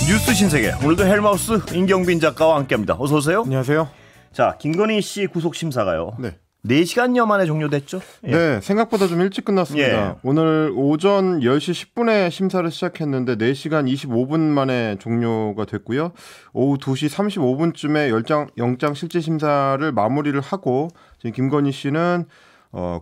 뉴스 신세계, 오늘도 헬마우스 임경빈 작가와 함께합니다. 어서 오세요. 안녕하세요. 자, 김건희 씨 구속 심사가요. 네. 4시간여 만에 종료됐죠? 예. 네, 생각보다 좀 일찍 끝났습니다. 예. 오늘 오전 10시 10분에 심사를 시작했는데 4시간 25분 만에 종료가 됐고요. 오후 2시 35분쯤에 영장 실질 심사를 마무리를 하고 지금 김건희 씨는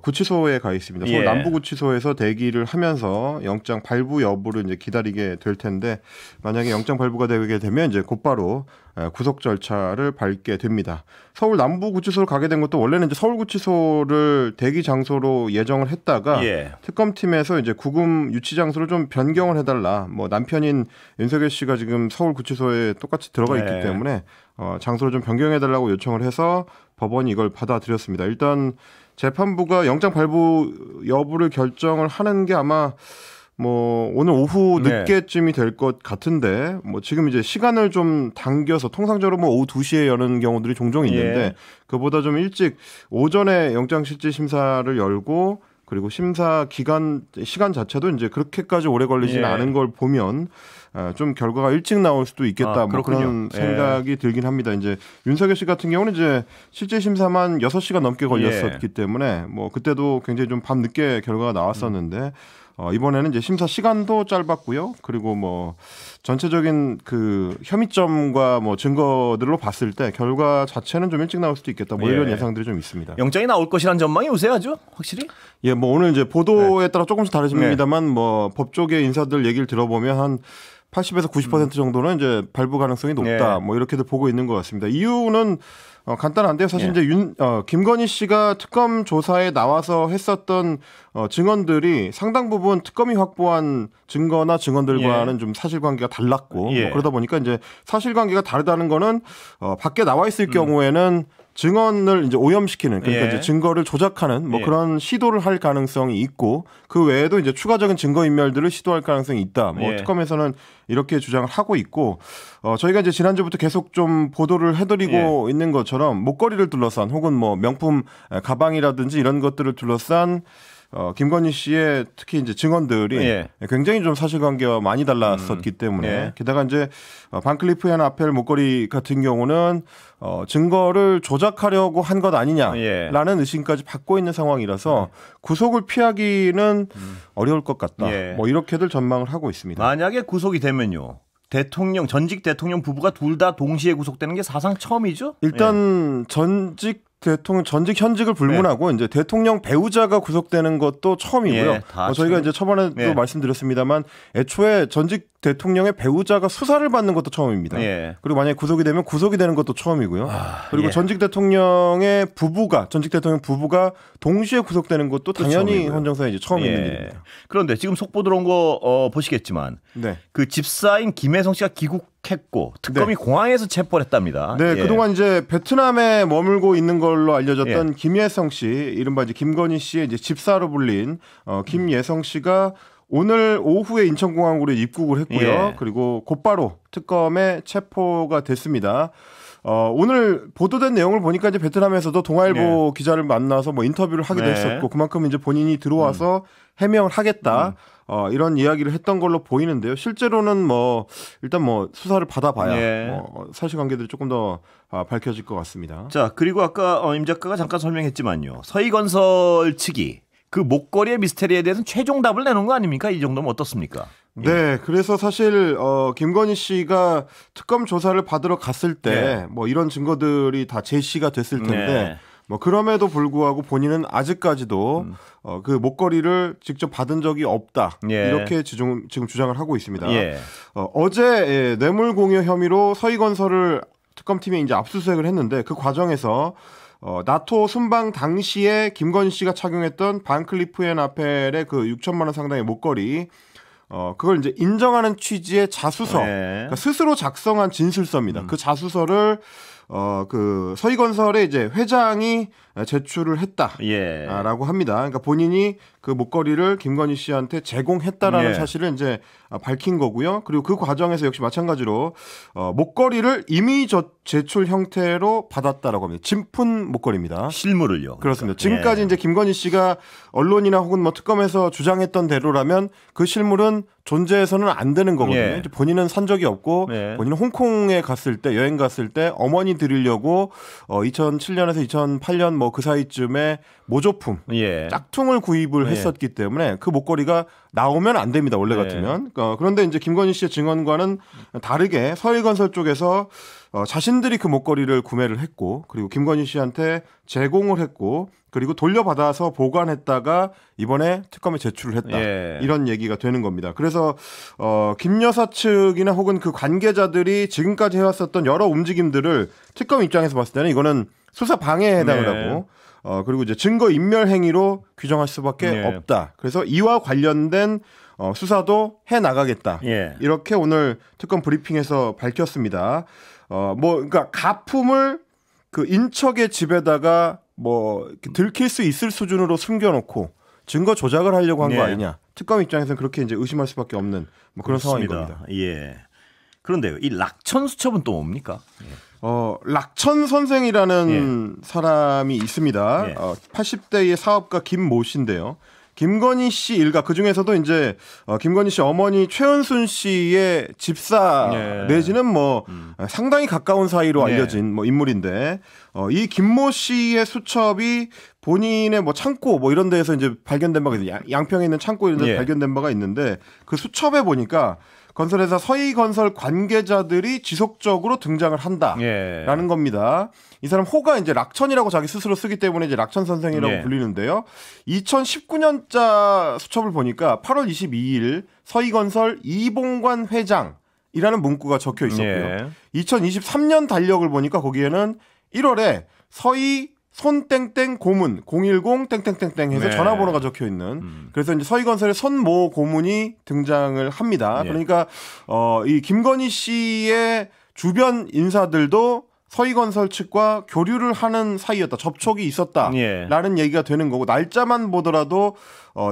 구치소에 가 있습니다. 서울 예. 남부구치소에서 대기를 하면서 영장 발부 여부를 이제 기다리게 될 텐데, 만약에 영장 발부가 되게 되면 이제 곧바로 구속 절차를 밟게 됩니다. 서울 남부구치소를 가게 된 것도 원래는 이제 서울구치소를 대기 장소로 예정을 했다가 예. 특검팀에서 이제 구금 유치 장소를 좀 변경을 해달라. 뭐 남편인 윤석열 씨가 지금 서울구치소에 똑같이 들어가 있기 네. 때문에 장소를 좀 변경해달라고 요청을 해서 법원이 이걸 받아들였습니다. 일단 재판부가 영장 발부 여부를 결정을 하는 게 아마 뭐 오늘 오후 늦게쯤이 될 것 같은데, 뭐 지금 이제 시간을 좀 당겨서 통상적으로 뭐 오후 2시에 여는 경우들이 종종 있는데 예. 그보다 좀 일찍 오전에 영장 실질 심사를 열고, 그리고 심사 시간 자체도 이제 그렇게까지 오래 걸리지는 예. 않은 걸 보면 좀 결과가 일찍 나올 수도 있겠다. 뭐 그렇군요. 그런 생각이 들긴 합니다. 이제 윤석열 씨 같은 경우는 이제 실질 심사만 6시간 넘게 걸렸었기 때문에 뭐 그때도 굉장히 좀 밤 늦게 결과가 나왔었는데 이번에는 이제 심사 시간도 짧았고요. 그리고 뭐 전체적인 그 혐의점과 뭐 증거들로 봤을 때 결과 자체는 좀 일찍 나올 수도 있겠다. 뭐 이런 예상들이 좀 있습니다. 영장이 나올 것이라는 전망이 우세하죠? 확실히? 예, 뭐 오늘 이제 보도에 따라 조금씩 다르십니다만 뭐 법조계 인사들 얘기를 들어보면 한 80에서 90% 정도는 이제 발부 가능성이 높다. 뭐 이렇게들 보고 있는 것 같습니다. 이유는 간단한데요. 사실 이제 김건희 씨가 특검 조사에 나와서 했었던 증언들이 상당 부분 특검이 확보한 증거나 증언들과는 좀 사실관계가 달랐고, 뭐 그러다 보니까 이제 사실관계가 다르다는 거는 밖에 나와 있을 경우에는 증언을 이제 오염시키는, 그러니까 이제 증거를 조작하는 뭐 그런 시도를 할 가능성이 있고, 그 외에도 이제 추가적인 증거 인멸들을 시도할 가능성이 있다. 뭐 특검에서는 이렇게 주장을 하고 있고, 저희가 이제 지난주부터 계속 좀 보도를 해드리고 있는 것처럼 목걸이를 둘러싼, 혹은 뭐 명품 가방이라든지 이런 것들을 둘러싼 김건희 씨의 특히 이제 증언들이 굉장히 좀 사실관계와 많이 달랐었기 때문에, 게다가 이제 반클리프 앤 아펠 목걸이 같은 경우는 증거를 조작하려고 한 것 아니냐라는 의심까지 받고 있는 상황이라서 구속을 피하기는 어려울 것 같다. 뭐 이렇게들 전망을 하고 있습니다. 만약에 구속이 되면요, 전직 대통령 부부가 둘 다 동시에 구속되는 게 사상 처음이죠? 일단 전직 현직을 불문하고 이제 대통령 배우자가 구속되는 것도 처음이고요. 저희가 이제 초반에도 말씀드렸습니다만 애초에 전직 대통령의 배우자가 수사를 받는 것도 처음입니다. 그리고 만약에 구속이 되면 구속이 되는 것도 처음이고요. 그리고 전직 대통령 부부가 동시에 구속되는 것도 당연히 헌정사에 이제 처음 있는 일입니다. 그런데 지금 속보 들어온 거 보시겠지만 그 집사인 김혜성 씨가 귀국했고 특검이 공항에서 체포를 했답니다. 그동안 이제 베트남에 머물고 있는 걸로 알려졌던 김예성 씨, 이른바 이제 김건희 씨의 이제 집사로 불린 김예성 씨가 오늘 오후에 인천공항으로 입국을 했고요. 그리고 곧바로 특검에 체포가 됐습니다. 오늘 보도된 내용을 보니까 이제 베트남에서도 동아일보 기자를 만나서 뭐 인터뷰를 하기도 했었고, 그만큼 이제 본인이 들어와서 해명을 하겠다. 이런 이야기를 했던 걸로 보이는데요. 실제로는 뭐 일단 뭐 수사를 받아봐야 뭐 사실관계들이 조금 더 밝혀질 것 같습니다. 자, 그리고 아까 임 작가가 잠깐 설명했지만요, 서희건설 측이 그 목걸이의 미스테리에 대해서는 최종 답을 내놓은 거 아닙니까? 이 정도면 어떻습니까? 그래서 사실 김건희 씨가 특검 조사를 받으러 갔을 때 뭐 이런 증거들이 다 제시가 됐을 텐데 뭐 그럼에도 불구하고 본인은 아직까지도 그 목걸이를 직접 받은 적이 없다. 이렇게 지금 주장을 하고 있습니다. 어제 뇌물 공여 혐의로 서희건설을 특검팀이 이제 압수수색을 했는데, 그 과정에서 나토 순방 당시에 김건희 씨가 착용했던 반클리프 앤 아펠의 그 6천만 원 상당의 목걸이, 그걸 이제 인정하는 취지의 자수서, 그러니까 스스로 작성한 진술서입니다. 그 자수서를 그 서희건설의 이제 회장이 제출을 했다라고 합니다. 그러니까 본인이 그 목걸이를 김건희 씨한테 제공했다라는 사실을 이제 밝힌 거고요. 그리고 그 과정에서 역시 마찬가지로 목걸이를 임의 제출 형태로 받았다라고 합니다. 진품 목걸이입니다. 실물을요. 그렇습니다. 지금까지 이제 김건희 씨가 언론이나 혹은 뭐 특검에서 주장했던 대로라면 그 실물은 존재해서는 안 되는 거거든요. 예. 이제 본인은 산 적이 없고 예. 본인은 홍콩에 갔을 때 여행 갔을 때 어머니 드리려고 2007년에서 2008년 뭐 그 사이쯤에 모조품 예. 짝퉁을 구입을 예. 했었기 때문에 그 목걸이가 나오면 안 됩니다. 원래 예. 같으면. 그런데 이제 김건희 씨의 증언과는 다르게 서희건설 쪽에서 자신들이 그 목걸이를 구매를 했고 그리고 김건희 씨한테 제공을 했고 그리고 돌려받아서 보관했다가 이번에 특검에 제출을 했다. 예. 이런 얘기가 되는 겁니다. 그래서 김 여사 측이나 혹은 그 관계자들이 지금까지 해왔었던 여러 움직임들을 특검 입장에서 봤을 때는 이거는 수사 방해에 해당을 네. 하고 그리고 이제 증거 인멸 행위로 규정할 수밖에 네. 없다. 그래서 이와 관련된 수사도 해 나가겠다. 예. 이렇게 오늘 특검 브리핑에서 밝혔습니다. 그러니까 가품을 그 인척의 집에다가 뭐 이렇게 들킬 수 있을 수준으로 숨겨놓고 증거 조작을 하려고 한 거 네. 아니냐. 특검 입장에서는 그렇게 이제 의심할 수밖에 없는 뭐 그런 상황인 그렇습니다. 겁니다. 예. 그런데요, 이 락천 수첩은 또 뭡니까? 락천 선생이라는 사람이 있습니다. 예. 80대의 사업가 김모 씨인데요. 김건희 씨 일가 그 중에서도 이제 김건희 씨 어머니 최은순 씨의 집사 예. 내지는 뭐 상당히 가까운 사이로 예. 알려진 뭐 인물인데 이 김모 씨의 수첩이 본인의 뭐 창고 뭐 이런 데에서 이제 발견된 바가 있어요. 양평에 있는 창고 이런 데서 예. 발견된 바가 있는데 그 수첩에 보니까 건설회사 서희건설 관계자들이 지속적으로 등장을 한다라는 예. 겁니다. 이 사람 호가 이제 락천이라고 자기 스스로 쓰기 때문에 이제 락천 선생이라고 예. 불리는데요. 2019년자 수첩을 보니까 8월 22일 서희건설 이봉관 회장이라는 문구가 적혀 있었고요. 예. 2023년 달력을 보니까 거기에는 1월에 서희 손땡땡 고문 010 땡땡땡땡 해서 네. 전화번호가 적혀 있는 그래서 이제 서희건설의 손모 고문이 등장을 합니다. 예. 그러니까 이 김건희 씨의 주변 인사들도 서희건설 측과 교류를 하는 사이였다. 접촉이 있었다라는 예. 얘기가 되는 거고 날짜만 보더라도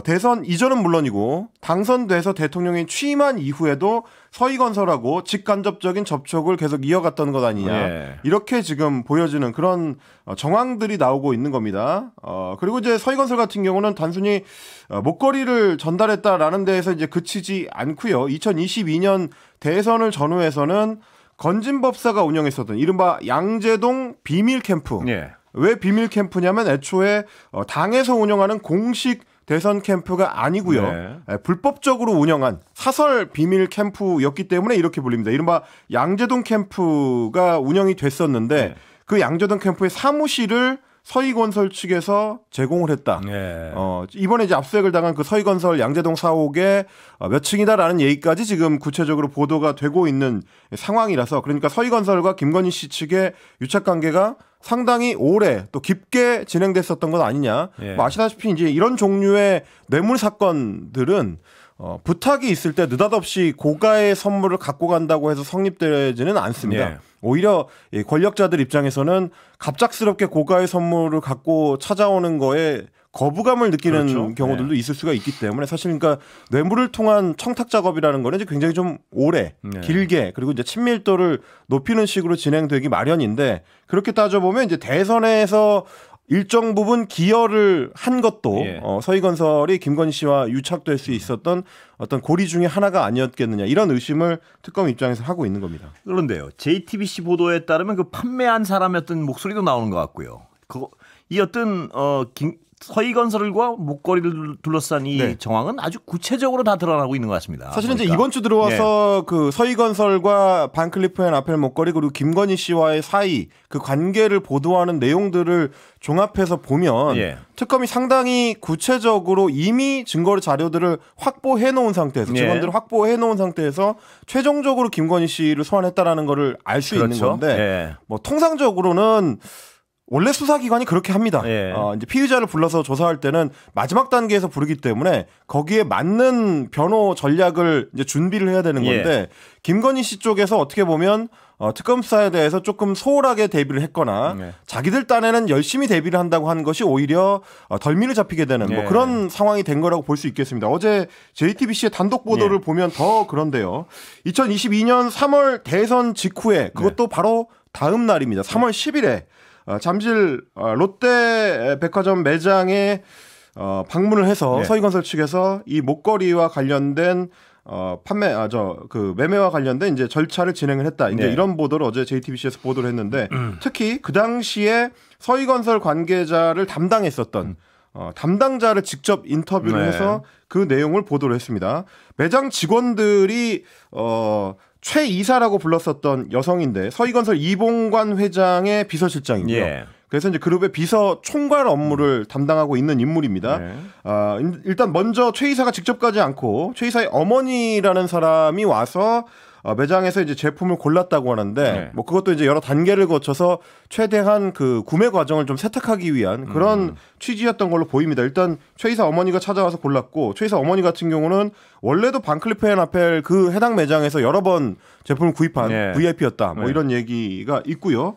대선 이전은 물론이고 당선돼서 대통령이 취임한 이후에도 서희건설하고 직간접적인 접촉을 계속 이어갔던 것 아니냐. 예. 이렇게 지금 보여지는 그런 정황들이 나오고 있는 겁니다. 그리고 이제 서희건설 같은 경우는 단순히 목걸이를 전달했다라는 데에서 이제 그치지 않고요. 2022년 대선을 전후해서는 건진법사가 운영했었던 이른바 양재동 비밀 캠프. 예. 왜 비밀 캠프냐면 애초에 당에서 운영하는 공식 대선 캠프가 아니고요. 네. 불법적으로 운영한 사설 비밀 캠프였기 때문에 이렇게 불립니다. 이른바 양재동 캠프가 운영이 됐었는데 네. 그 양재동 캠프의 사무실을 서희건설 측에서 제공을 했다. 예. 이번에 이제 압수수색을 당한 그 서희건설 양재동 사옥의 몇 층이다라는 얘기까지 지금 구체적으로 보도가 되고 있는 상황이라서 그러니까 서희건설과 김건희 씨 측의 유착 관계가 상당히 오래 또 깊게 진행됐었던 것 아니냐. 예. 뭐 아시다시피 이제 이런 종류의 뇌물 사건들은 부탁이 있을 때 느닷없이 고가의 선물을 갖고 간다고 해서 성립되지는 않습니다. 예. 오히려 이 권력자들 입장에서는 갑작스럽게 고가의 선물을 갖고 찾아오는 거에 거부감을 느끼는 그렇죠. 경우들도 있을 수가 있기 때문에 사실 그러니까 뇌물을 통한 청탁 작업이라는 거는 이제 굉장히 좀 오래, 길게 그리고 이제 친밀도를 높이는 식으로 진행되기 마련인데 그렇게 따져보면 이제 대선에서 일정 부분 기여를 한 것도 예. 서희건설이 김건희 씨와 유착될 수 있었던 어떤 고리 중에 하나가 아니었겠느냐 이런 의심을 특검 입장에서 하고 있는 겁니다. 그런데요, JTBC 보도에 따르면 그 판매한 사람의 어떤 목소리도 나오는 것 같고요. 이 어떤 서희건설과 목걸이를 둘러싼 이 네. 정황은 아주 구체적으로 다 드러나고 있는 것 같습니다. 사실은 이제 보니까. 이번 주 들어와서 그 서희건설과 반클리프 앤 아펠 목걸이 그리고 김건희 씨와의 사이 그 관계를 보도하는 내용들을 종합해서 보면 예. 특검이 상당히 구체적으로 이미 증거 자료들을 확보해 놓은 상태에서 예. 증언들을 확보해 놓은 상태에서 최종적으로 김건희 씨를 소환했다라는 거를 알 수 있는 그렇죠. 건데 예. 뭐 통상적으로는 원래 수사기관이 그렇게 합니다. 예. 이제 피의자를 불러서 조사할 때는 마지막 단계에서 부르기 때문에 거기에 맞는 변호 전략을 이제 준비를 해야 되는 건데 예. 김건희 씨 쪽에서 어떻게 보면 특검 수사에 대해서 조금 소홀하게 대비를 했거나 예. 자기들 딴에는 열심히 대비를 한다고 한 것이 오히려 덜미를 잡히게 되는 뭐 예. 그런 상황이 된 거라고 볼 수 있겠습니다. 어제 JTBC의 단독 보도를 예. 보면 더 그런데요. 2022년 3월 대선 직후에 그것도 바로 다음 날입니다. 3월 10일에 잠실 롯데 백화점 매장에 방문을 해서 네. 서희건설 측에서 이 목걸이와 관련된 매매와 관련된 이제 절차를 진행을 했다. 이제 네. 이런 보도를 어제 JTBC에서 보도를 했는데 특히 그 당시에 서희건설 관계자를 담당했었던 담당자를 직접 인터뷰를 네. 해서 그 내용을 보도를 했습니다. 매장 직원들이 최 이사라고 불렀었던 여성인데 서희건설 이봉관 회장의 비서실장이고요. 예. 그래서 이제 그룹의 비서 총괄 업무를 담당하고 있는 인물입니다. 네. 일단 먼저 최 이사가 직접 가지 않고 최 이사의 어머니라는 사람이 와서 매장에서 이제 제품을 골랐다고 하는데 네. 뭐 그것도 이제 여러 단계를 거쳐서 최대한 그 구매 과정을 좀 세탁하기 위한 그런 취지였던 걸로 보입니다. 일단 최 이사 어머니가 찾아와서 골랐고 최 이사 어머니 같은 경우는 원래도 반클리프 앤 아펠 그 해당 매장에서 여러 번 제품을 구입한 네. VIP였다. 뭐 네. 이런 얘기가 있고요.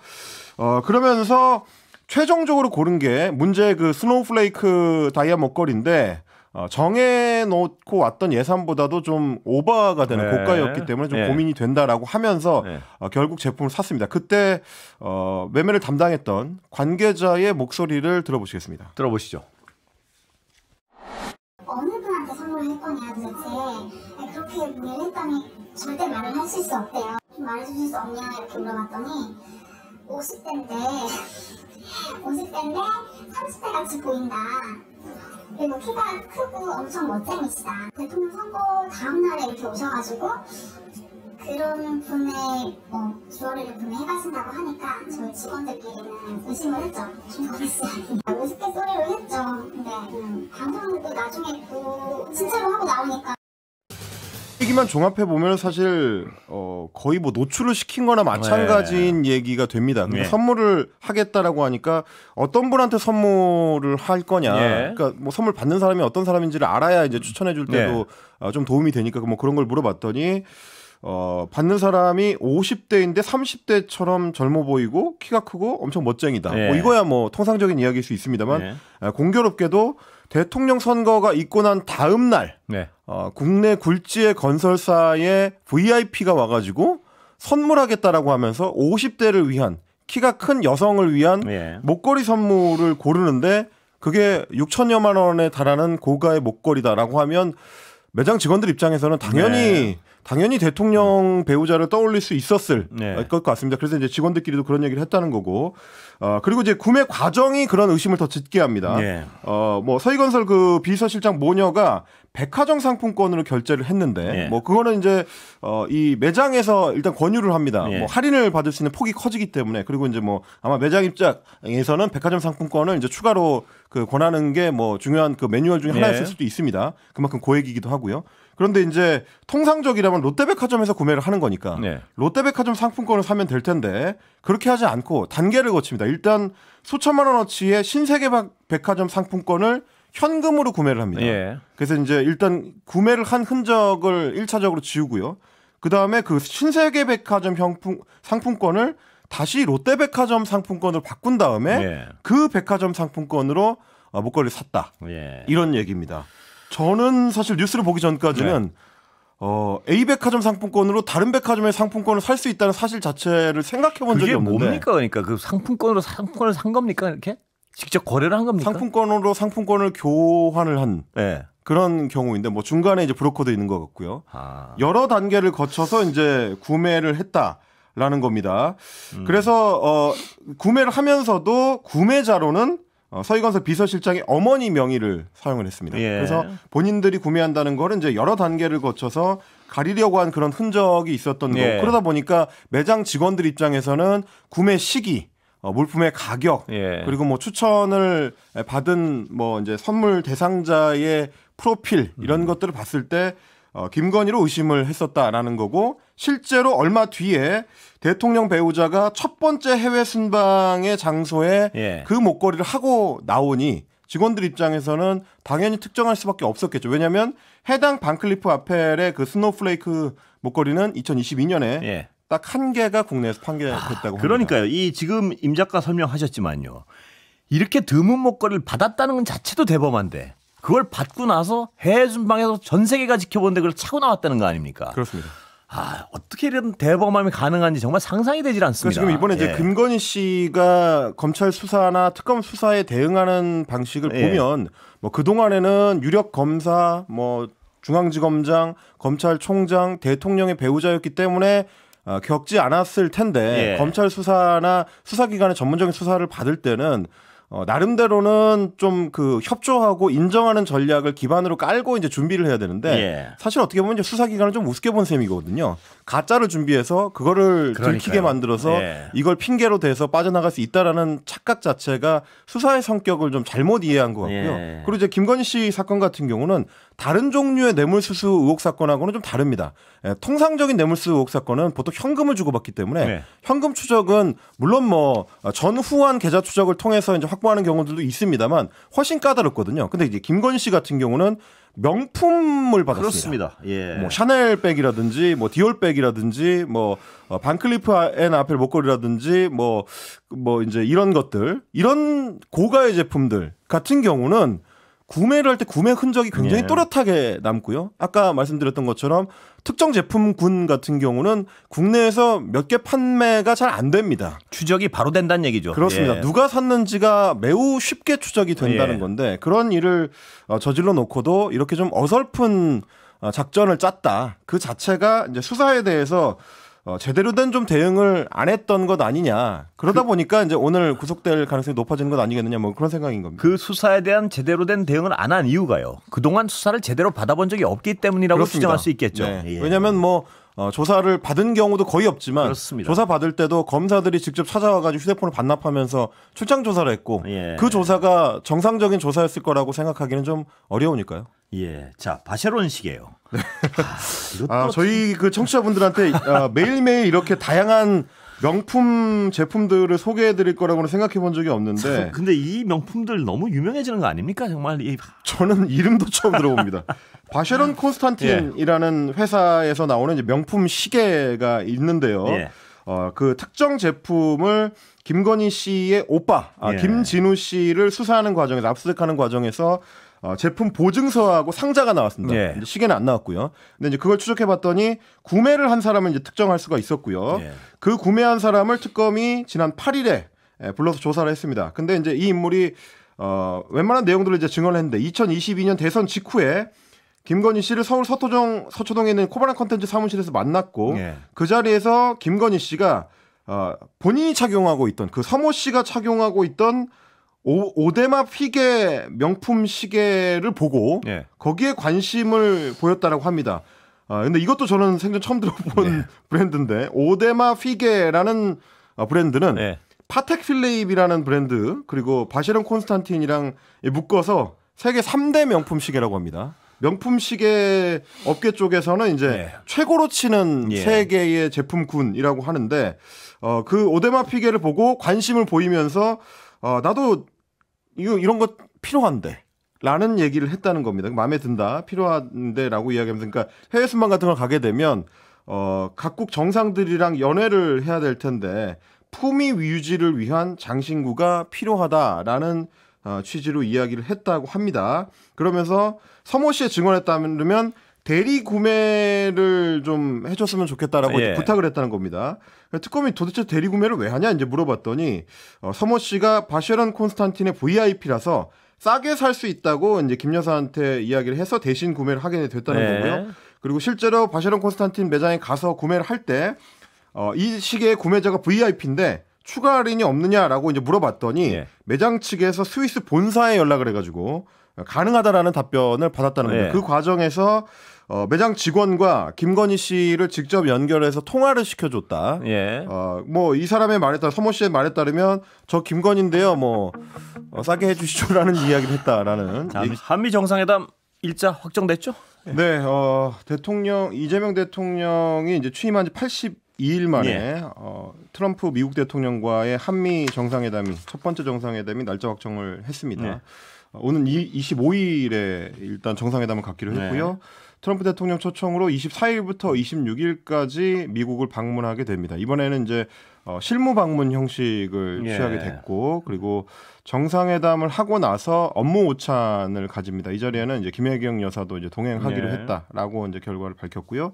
그러면서 최종적으로 고른 게 문제의 그 스노우플레이크 다이아 목걸이인데 정해놓고 왔던 예산보다도 좀 오버가 되는 네. 고가였기 때문에 좀 네. 고민이 된다라고 하면서 네. 결국 제품을 샀습니다. 그때 매매를 담당했던 관계자의 목소리를 들어보시겠습니다. 들어보시죠. 어느 분한테 선물을 했거냐 도대체 그렇게 문의를 했더니 절대 말을 하실 수 없대요. 좀 말해주실 수 없냐 이렇게 물어봤더니 50대인데 30대 같이 보인다. 그리고 키가 크고 엄청 멋쟁이시다. 대통령 선거 다음날에 이렇게 오셔가지고 그런 분의 주얼리를 구매해가신다고 하니까 저희 직원들끼리는 의심을 했죠. 중고기스 우스갯소리로 했죠. 근데 방송도 나중에 진짜로 하고 나오니까 얘기만 종합해 보면 사실 거의 뭐 노출을 시킨 거나 마찬가지인 얘기가 됩니다. 근데 네. 선물을 하겠다라고 하니까 어떤 분한테 선물을 할 거냐. 네. 그러니까 뭐 선물 받는 사람이 어떤 사람인지를 알아야 이제 추천해 줄 때도 좀 도움이 되니까 뭐 그런 걸 물어봤더니 받는 사람이 50대인데 30대처럼 젊어 보이고 키가 크고 엄청 멋쟁이다. 네. 뭐 이거야 뭐 통상적인 이야기일 수 있습니다만 네. 공교롭게도 대통령 선거가 있고 난 다음 날 네. 국내 굴지의 건설사의 VIP가 와가지고 선물하겠다라고 하면서 50대를 위한 키가 큰 여성을 위한 예. 목걸이 선물을 고르는데 그게 6천여만 원에 달하는 고가의 목걸이다라고 하면 매장 직원들 입장에서는 당연히 대통령 배우자를 떠올릴 수 있었을 것 같습니다. 그래서 이제 직원들끼리도 그런 얘기를 했다는 거고, 그리고 이제 구매 과정이 그런 의심을 더 짙게 합니다. 네. 뭐 서희건설 그 비서실장 모녀가 백화점 상품권으로 결제를 했는데, 네. 뭐 그거는 이제 이 매장에서 일단 권유를 합니다. 네. 뭐 할인을 받을 수 있는 폭이 커지기 때문에, 그리고 이제 뭐 아마 매장 입장에서는 백화점 상품권을 이제 추가로 그 권하는 게 뭐 중요한 그 매뉴얼 중에 하나였을 수도 있습니다. 그만큼 고액이기도 하고요. 그런데 이제 통상적이라면 롯데백화점에서 구매를 하는 거니까 롯데백화점 상품권을 사면 될 텐데 그렇게 하지 않고 단계를 거칩니다. 일단 수천만 원어치의 신세계 백화점 상품권을 현금으로 구매를 합니다. 예. 그래서 이제 일단 구매를 한 흔적을 1차적으로 지우고요. 그다음에 그 신세계 백화점 상품권을 다시 롯데백화점 상품권으로 바꾼 다음에 그 백화점 상품권으로 목걸이를 샀다. 이런 얘기입니다. 저는 사실 뉴스를 보기 전까지는 A백화점 상품권으로 다른 백화점의 상품권을 살 수 있다는 사실 자체를 생각해 본 적이 없는데. 그게 뭡니까? 그러니까 그 상품권으로 상품권을 산 겁니까? 이렇게? 직접 거래를 한 겁니까? 상품권으로 상품권을 교환을 한 그런 경우인데 뭐 중간에 이제 브로커도 있는 것 같고요. 여러 단계를 거쳐서 이제 구매를 했다라는 겁니다. 그래서 구매를 하면서도 구매자로는 서희건설 비서실장의 어머니 명의를 사용을 했습니다. 그래서 본인들이 구매한다는 거는 이제 여러 단계를 거쳐서 가리려고 한 그런 흔적이 있었던 거. 그러다 보니까 매장 직원들 입장에서는 구매 시기, 물품의 가격, 그리고 뭐 추천을 받은 뭐 이제 선물 대상자의 프로필 이런 것들을 봤을 때 김건희로 의심을 했었다라는 거고, 실제로 얼마 뒤에 대통령 배우자가 첫 번째 해외 순방의 장소에 그 목걸이를 하고 나오니 직원들 입장에서는 당연히 특정할 수밖에 없었겠죠. 왜냐하면 해당 반클리프 아펠의 그 스노우플레이크 목걸이는 2022년에 딱 한 개가 국내에서 판매됐다고 합니다. 그러니까요. 이 지금 임 작가 설명하셨지만요. 이렇게 드문 목걸이를 받았다는 건 자체도 대범한데 그걸 받고 나서 해외 순방에서 전 세계가 지켜보는데 그걸 차고 나왔다는 거 아닙니까? 그렇습니다. 어떻게 이런 대범함이 가능한지 정말 상상이 되질 않습니다. 그러니까 지금 이번에 이제 김건희 씨가 검찰 수사나 특검 수사에 대응하는 방식을 보면 뭐 그동안에는 유력 검사 뭐 중앙지검장, 검찰총장, 대통령의 배우자였기 때문에 겪지 않았을 텐데 검찰 수사나 수사기관의 전문적인 수사를 받을 때는 나름대로는 좀 그 협조하고 인정하는 전략을 기반으로 깔고 이제 준비를 해야 되는데 사실 어떻게 보면 이제 수사기관은 좀 우습게 본 셈이거든요. 가짜를 준비해서 그거를 들키게 만들어서 이걸 핑계로 대서 빠져나갈 수 있다라는 착각 자체가 수사의 성격을 좀 잘못 이해한 것 같고요. 그리고 이제 김건희 씨 사건 같은 경우는 다른 종류의 뇌물수수 의혹 사건하고는 좀 다릅니다. 통상적인 뇌물수수 의혹 사건은 보통 현금을 주고받기 때문에 현금 추적은 물론 뭐 전후한 계좌 추적을 통해서 이제 확보하는 경우들도 있습니다만 훨씬 까다롭거든요. 근데 이제 김건희 씨 같은 경우는 명품을 받았습니다. 그렇습니다. 뭐 샤넬백이라든지 뭐 디올백이라든지 뭐 반클리프 앤 아펠 목걸이라든지 뭐 이제 이런 것들, 이런 고가의 제품들 같은 경우는 구매를 할 때 구매 흔적이 굉장히 또렷하게 남고요. 아까 말씀드렸던 것처럼 특정 제품군 같은 경우는 국내에서 몇 개 판매가 잘 안 됩니다. 추적이 바로 된다는 얘기죠. 그렇습니다. 누가 샀는지가 매우 쉽게 추적이 된다는 건데 그런 일을 저질러 놓고도 이렇게 좀 어설픈 작전을 짰다. 그 자체가 이제 수사에 대해서 제대로 된 좀 대응을 안 했던 것 아니냐. 그러다 보니까 이제 오늘 구속될 가능성이 높아지는 것 아니겠느냐. 뭐 그런 생각인 겁니다. 그 수사에 대한 제대로 된 대응을 안 한 이유가요. 그동안 수사를 제대로 받아본 적이 없기 때문이라고 그렇습니다. 추정할 수 있겠죠. 왜냐하면 뭐 조사를 받은 경우도 거의 없지만 그렇습니다. 조사 받을 때도 검사들이 직접 찾아와가지고 휴대폰을 반납하면서 출장 조사를 했고 그 조사가 정상적인 조사였을 거라고 생각하기는 좀 어려우니까요. 자, 바쉐론식이에요. 저희 그 청취자분들한테 매일매일 이렇게 다양한 명품 제품들을 소개해드릴 거라고는 생각해 본 적이 없는데. 근데 이 명품들 너무 유명해지는 거 아닙니까? 정말. 저는 이름도 처음 들어봅니다. 바쉐론 콘스탄틴이라는 회사에서 나오는 이제 명품 시계가 있는데요. 그 특정 제품을 김건희 씨의 오빠, 김진우 씨를 수사하는 과정에서 압수수색하는 과정에서 제품 보증서하고 상자가 나왔습니다. 이제 시계는 안 나왔고요. 근데 이제 그걸 추적해봤더니 구매를 한 사람을 이제 특정할 수가 있었고요. 그 구매한 사람을 특검이 지난 8일에 불러서 조사를 했습니다. 근데 이제 이 인물이 웬만한 내용들을 이제 증언을 했는데 2022년 대선 직후에 김건희 씨를 서울 서초동에 있는 코바나 컨텐츠 사무실에서 만났고 그 자리에서 김건희 씨가 본인이 착용하고 있던 그 서모 씨가 착용하고 있던 오데마 피게 명품 시계를 보고 거기에 관심을 보였다라고 합니다. 근데 이것도 저는 생전 처음 들어본 브랜드인데 오데마 피게라는 브랜드는 파텍 필레입이라는 브랜드 그리고 바쉐론 콘스탄틴이랑 묶어서 세계 3대 명품 시계라고 합니다. 명품 시계 업계 쪽에서는 이제 최고로 치는 세계의 제품군이라고 하는데 그 오데마 피게를 보고 관심을 보이면서 나도 이런 거 필요한데 라는 얘기를 했다는 겁니다. 마음에 든다, 필요한데 라고 이야기하면서 그러니까 해외 순방 같은 걸 가게 되면 각국 정상들이랑 연애를 해야 될 텐데 품위 유지를 위한 장신구가 필요하다라는 취지로 이야기를 했다고 합니다. 그러면서 서모 씨의 증언에 따르면 대리 구매를 좀 해줬으면 좋겠다라고 부탁을 했다는 겁니다. 특검이 도대체 대리 구매를 왜 하냐 이제 물어봤더니 서모 씨가 바쉐론 콘스탄틴의 VIP라서 싸게 살 수 있다고 이제 김 여사한테 이야기를 해서 대신 구매를 하게 됐다는 거고요. 그리고 실제로 바쉐론 콘스탄틴 매장에 가서 구매를 할 때 이 시계의 구매자가 VIP인데 추가 할인이 없느냐라고 이제 물어봤더니 매장 측에서 스위스 본사에 연락을 해가지고 가능하다라는 답변을 받았다는 겁니다. 그 과정에서 매장 직원과 김건희 씨를 직접 연결해서 통화를 시켜줬다. 뭐 이 사람의 말에 따라 서모 씨의 말에 따르면 저 김건희인데요. 뭐 싸게 해주시죠라는 이야기를 했다라는. 한미 정상회담 일자 확정됐죠? 네, 이재명 대통령이 이제 취임한 지 82일 만에 트럼프 미국 대통령과의 한미 정상회담이 첫 번째 정상회담이 날짜 확정을 했습니다. 오는 25일에 일단 정상회담을 갖기로 했고요. 트럼프 대통령 초청으로 24일부터 26일까지 미국을 방문하게 됩니다. 이번에는 이제 실무 방문 형식을 취하게 됐고 그리고 정상회담을 하고 나서 업무 오찬을 가집니다. 이 자리에는 이제 김혜경 여사도 이제 동행하기로 했다라고 이제 결과를 밝혔고요.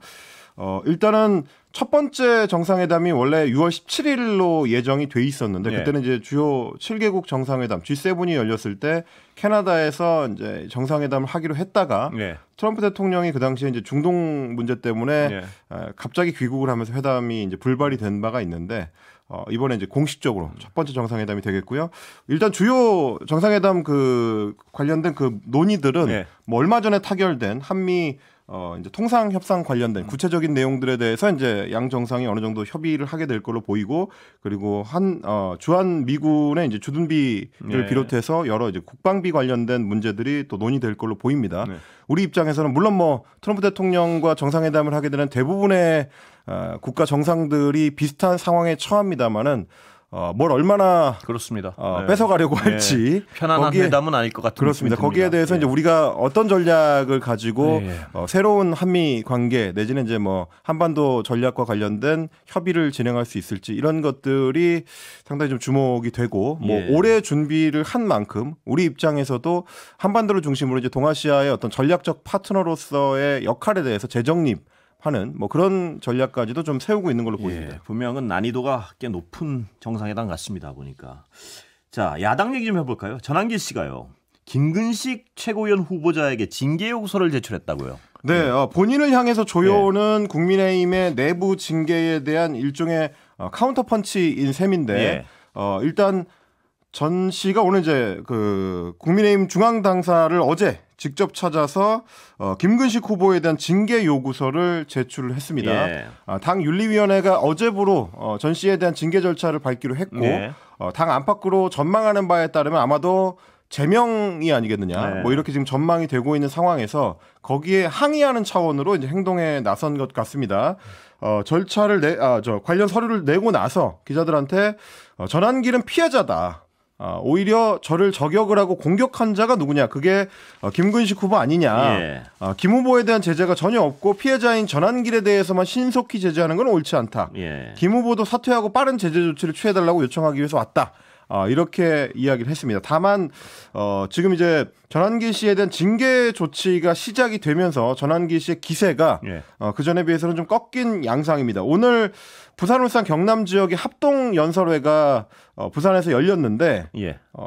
일단은 첫 번째 정상회담이 원래 6월 17일로 예정이 돼 있었는데 그때는 이제 주요 7개국 정상회담 G7이 열렸을 때 캐나다에서 이제 정상회담을 하기로 했다가 트럼프 대통령이 그 당시에 이제 중동 문제 때문에 갑자기 귀국을 하면서 회담이 이제 불발이 된 바가 있는데 이번에 이제 공식적으로 첫 번째 정상회담이 되겠고요. 일단 주요 정상회담 그 관련된 그 논의들은 뭐 얼마 전에 타결된 한미 이제 통상 협상 관련된 구체적인 내용들에 대해서 이제 양 정상이 어느 정도 협의를 하게 될 걸로 보이고 그리고 주한 미군의 이제 주둔비를 비롯해서 여러 이제 국방비 관련된 문제들이 또 논의될 걸로 보입니다. 우리 입장에서는 물론 뭐 트럼프 대통령과 정상회담을 하게 되는 대부분의 국가 정상들이 비슷한 상황에 처합니다만은 뭘 얼마나 그렇습니다. 뺏어가려고 할지 편안한 회담은 아닐 것 같은 그렇습니다. 거기에 대해서 이제 우리가 어떤 전략을 가지고 새로운 한미 관계 내지는 이제 뭐 한반도 전략과 관련된 협의를 진행할 수 있을지 이런 것들이 상당히 좀 주목이 되고 뭐 올해 준비를 한 만큼 우리 입장에서도 한반도를 중심으로 이제 동아시아의 어떤 전략적 파트너로서의 역할에 대해서 재정립 하는 뭐 그런 전략까지도 좀 세우고 있는 걸로 보입니다. 분명은 난이도가 꽤 높은 정상회담 같습니다. 보니까. 자, 야당 얘기 좀 해볼까요? 전한길 씨가요. 김근식 최고위원 후보자에게 징계 요구서를 제출했다고요. 네, 본인을 향해서 조여오는 국민의힘의 내부 징계에 대한 일종의 카운터 펀치인 셈인데 일단 전 씨가 오늘 이제 그 국민의힘 중앙 당사를 어제 직접 찾아서 김근식 후보에 대한 징계 요구서를 제출을 했습니다. 당 윤리위원회가 어제부로 전 씨에 대한 징계 절차를 밟기로 했고 당 안팎으로 전망하는 바에 따르면 아마도 제명이 아니겠느냐. 뭐 이렇게 지금 전망이 되고 있는 상황에서 거기에 항의하는 차원으로 이제 행동에 나선 것 같습니다. 절차를 관련 서류를 내고 나서 기자들한테 전한길은 피해자다. 오히려 저를 저격을 하고 공격한 자가 누구냐? 그게 김근식 후보 아니냐? 김 후보에 대한 제재가 전혀 없고 피해자인 전한길에 대해서만 신속히 제재하는 건 옳지 않다. 김 후보도 사퇴하고 빠른 제재 조치를 취해달라고 요청하기 위해서 왔다. 이렇게 이야기를 했습니다. 다만 지금 이제 전한길 씨에 대한 징계 조치가 시작이 되면서 전한길 씨의 기세가 그 전에 비해서는 좀 꺾인 양상입니다. 오늘 부산, 울산, 경남 지역의 합동 연설회가 부산에서 열렸는데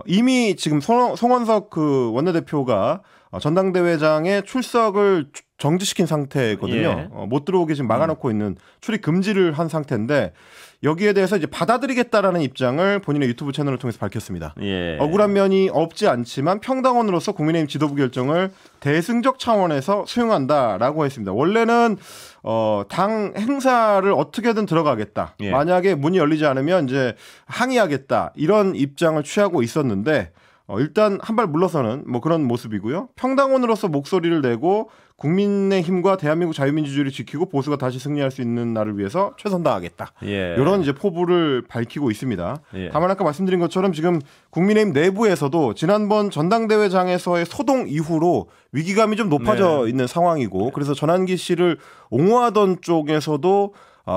이미 지금 송원석 그 원내대표가 전당대회장의 출석을 정지시킨 상태거든요. 못 들어오게 지금 막아놓고 있는 출입 금지를 한 상태인데 여기에 대해서 이제 받아들이겠다라는 입장을 본인의 유튜브 채널을 통해서 밝혔습니다. 억울한 면이 없지 않지만 평당원으로서 국민의힘 지도부 결정을 대승적 차원에서 수용한다라고 했습니다. 원래는 당 행사를 어떻게든 들어가겠다. 만약에 문이 열리지 않으면 이제 항의하겠다. 이런 입장을 취하고 있었는데 일단 한 발 물러서는 뭐 그런 모습이고요. 평당원으로서 목소리를 내고 국민의힘과 대한민국 자유민주주의를 지키고 보수가 다시 승리할 수 있는 날을 위해서 최선 다하겠다. 이런 이제 포부를 밝히고 있습니다. 다만 아까 말씀드린 것처럼 지금 국민의힘 내부에서도 지난번 전당대회장에서의 소동 이후로 위기감이 좀 높아져 있는 상황이고 그래서 전한기 씨를 옹호하던 쪽에서도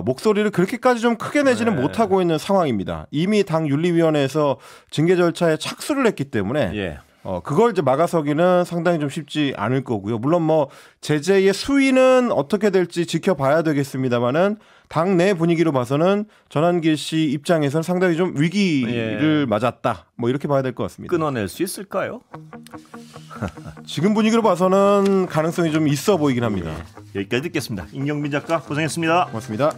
목소리를 그렇게까지 좀 크게 내지는 못하고 있는 상황입니다. 이미 당 윤리위원회에서 징계 절차에 착수를 했기 때문에 그걸 이제 막아서기는 상당히 좀 쉽지 않을 거고요. 물론 뭐 제재의 수위는 어떻게 될지 지켜봐야 되겠습니다만은 당내 분위기로 봐서는 전한길 씨 입장에서는 상당히 좀 위기를 맞았다. 뭐 이렇게 봐야 될 것 같습니다. 끊어낼 수 있을까요? 지금 분위기로 봐서는 가능성이 좀 있어 보이긴 합니다. 여기까지 듣겠습니다. 임경빈 작가 고생했습니다. 고맙습니다.